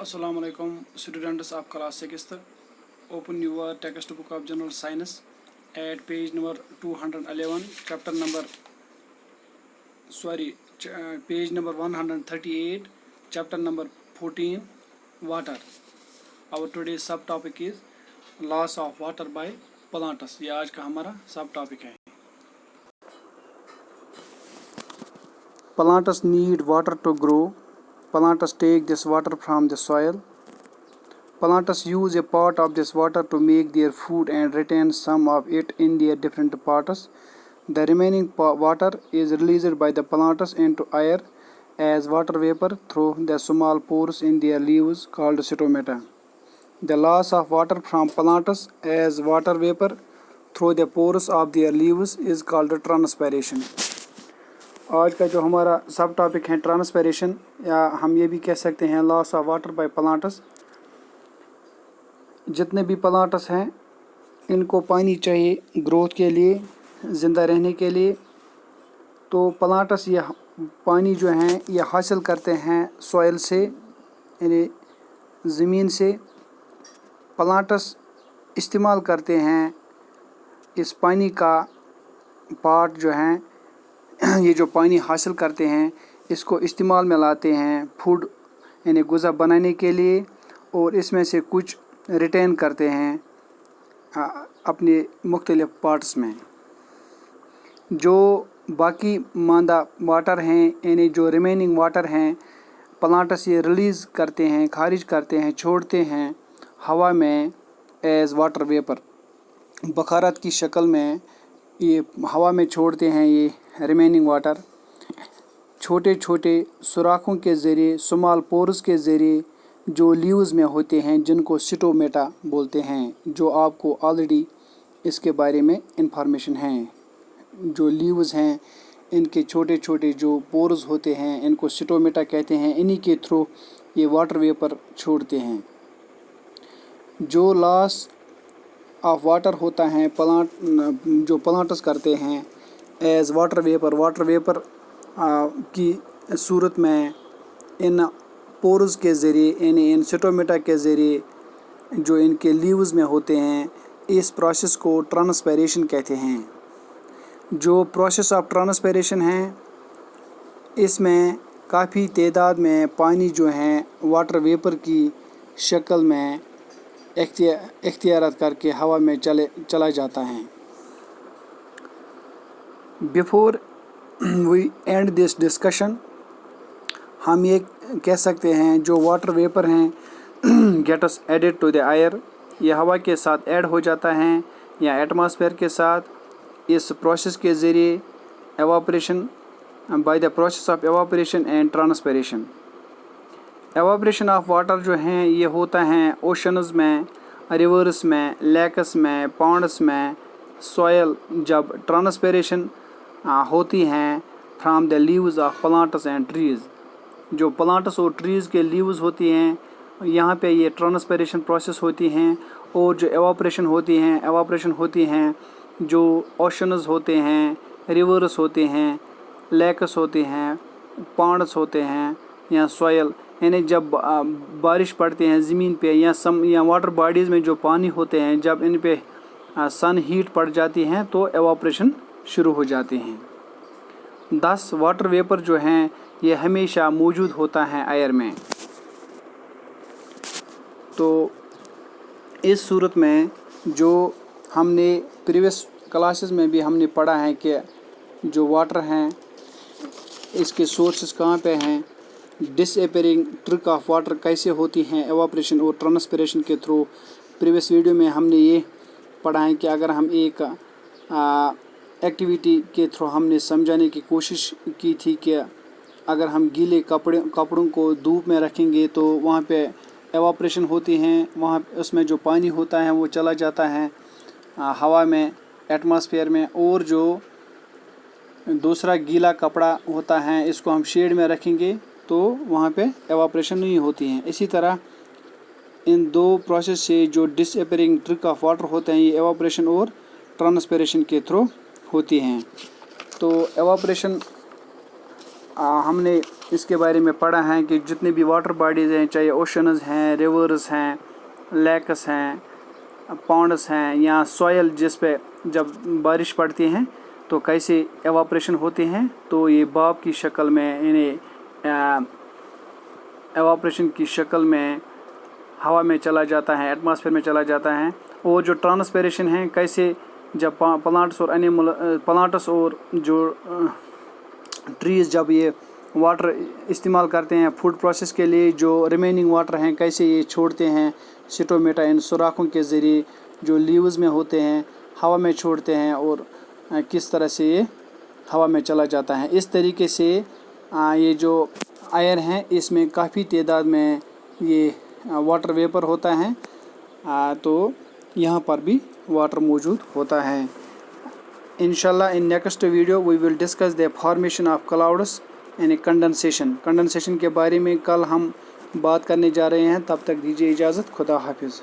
Assalamu alaikum students of class 6th. Open your textbook of general science at page number 211, page number 138, chapter number 14, water. Our today's subtopic is loss of water by plants. ये आज का हमारा सब topic है. Plants need water to grow. Plants take this water from the soil. Plants use a part of this water to make their food and retain some of it in their different parts. The remaining water is released by the plants into air as water vapor through the small pores in their leaves called stomata. The loss of water from plants as water vapor through the pores of their leaves is called transpiration. आज का जो हमारा सब topic है transpiration, या हम ये भी कह सकते हैं loss of water by plants. जितने भी प्लांट्स हैं इनको पानी चाहिए ग्रोथ के लिए, ज़िंदा रहने के लिए. तो प्लांट्स ये पानी जो हैं ये हासिल करते हैं सॉइल से, यानी ज़मीन से. प्लांट्स इस्तेमाल करते हैं इस पानी का पार्ट जो हैं, ये जो पानी हासिल करते हैं इसको इस्तेमाल में लाते हैं फूड यानी ग़िज़ा बनाने के लिए, और इसमें से कुछ रिटेन करते हैं अपने मुख्तलिफ़ पार्ट्स में. जो बाकी मांदा वाटर हैं यानी जो रिमेनिंग वाटर हैं प्लांट्स ये रिलीज़ करते हैं, खारिज करते हैं, छोड़ते हैं हवा में एज़ वाटर वेपर, बखारत की शक्ल में ये हवा में छोड़ते हैं. ये रिमेनिंग वाटर छोटे छोटे सुराखों के ज़रिए, स्मॉल पोर्स के ज़रिए जो लीव्स में होते हैं, जिनको स्टोमेटा बोलते हैं, जो आपको ऑलरेडी इसके बारे में इंफॉर्मेशन है. जो लीव्स हैं इनके छोटे छोटे जो पोर्स होते हैं इनको स्टोमेटा कहते हैं. इन्हीं के थ्रू ये वाटर वेपर छोड़ते हैं. जो लॉस ऑफ वाटर होता है जो प्लांट्स करते हैं एज़ वाटर वेपर की सूरत में इन पोर्स के ज़रिए यानी इन स्टोमेटा के ज़रिए जो इनके लीव्स में होते हैं, इस प्रोसेस को ट्रांसपिरेशन कहते हैं. जो प्रोसेस ऑफ ट्रांसपिरेशन है इसमें काफ़ी तादाद में पानी जो है वाटर वेपर की शक्ल में इख्तियारत करके हवा में चला जाता है. Before we end this discussion, हम ये कह सकते हैं जो वाटर वेपर हैं gets added to the air, ये हवा के साथ ऐड हो जाता है या एटमॉस्फेयर के साथ. इस प्रोसेस के ज़रिए evaporation, by the process of evaporation and transpiration. Evaporation of water जो हैं ये होता है ओशंस में, रिवर्स में, लेक्स में, पॉन्ड्स में. सॉयल जब ट्रांसपिरेशन होती हैं from the leaves of plants and trees, जो प्लांट्स और ट्रीज़ के लीव्स होती हैं यहाँ पे ये ट्रांसपिरेशन प्रोसेस होती हैं. और जो एवापोरेशन होती हैं जो ओशंस होते हैं, रिवर्स होते हैं, लेक्स होते हैं, पॉन्ड्स होते हैं या सॉयल, यानी जब बारिश पड़ती है ज़मीन पे या वाटर बॉडीज़ में जो पानी होते हैं, जब इन पे सन हीट पड़ जाती हैं तो एवापोरेशन शुरू हो जाते हैं. 10 वाटर वेपर जो हैं ये हमेशा मौजूद होता है एयर में. तो इस सूरत में जो हमने प्रीवियस क्लासेस में भी हमने पढ़ा है कि जो वाटर हैं इसके सोर्सेस कहाँ पे हैं, डिसअपीयरिंग ट्रिक ऑफ वाटर कैसे होती हैं एवापोरेशन और ट्रांसपिरेशन के थ्रू. प्रीवियस वीडियो में हमने ये पढ़ा है कि अगर हम एक एक्टिविटी के थ्रू हमने समझाने की कोशिश की थी कि अगर हम गीले कपड़ों को धूप में रखेंगे तो वहाँ पे एवापोरेशन होती हैं, वहाँ उसमें जो पानी होता है वो चला जाता है हवा में, एटमॉस्फेयर में. और जो दूसरा गीला कपड़ा होता है इसको हम शेड में रखेंगे तो वहाँ पे एवापोरेशन नहीं होती हैं. इसी तरह इन दो प्रोसेस से जो डिसअपीयरिंग ट्रिक ऑफ वाटर होते हैं ये एवापोरेशन और ट्रांसपिरेशन के थ्रू होती हैं. तो एवापोरेशन हमने اس کے بارے میں پڑھا ہے کہ جتنے بھی واٹر باڈیز ہیں، چاہے اوشنز ہیں، ریورز ہیں، لیکس ہیں، پونڈس ہیں، یا سوئل جس پہ جب بارش پڑتی ہیں تو کیسے ایواپریشن ہوتے ہیں، تو یہ بھاپ کی شکل میں ایواپریشن کی شکل میں ہوا میں چلا جاتا ہے، ایٹماسفیئر میں چلا جاتا ہے. اور جو ٹرانسپیریشن ہیں، کیسے جب پلانٹس اور جو ٹریز جب یہ واٹر استعمال کرتے ہیں فوڈ پروسیس کے لیے، جو ریمیننگ واٹر ہیں کیسے یہ چھوڑتے ہیں سٹومیٹا ان سوراخوں کے ذریعے جو لیوز میں ہوتے ہیں ہوا میں چھوڑتے ہیں، اور کس طرح سے یہ ہوا میں چلا جاتا ہے. اس طریقے سے یہ جو ایئر ہیں اس میں کافی تعداد میں یہ واٹر ویپر ہوتا ہے، تو یہاں پر بھی واٹر موجود ہوتا ہے. انشاءاللہ in next video we will discuss the formation of clouds یعنی کنڈنسیشن کے بارے میں کل ہم بات کرنے جا رہے ہیں. تب تک دیجیے اجازت. خدا حافظ.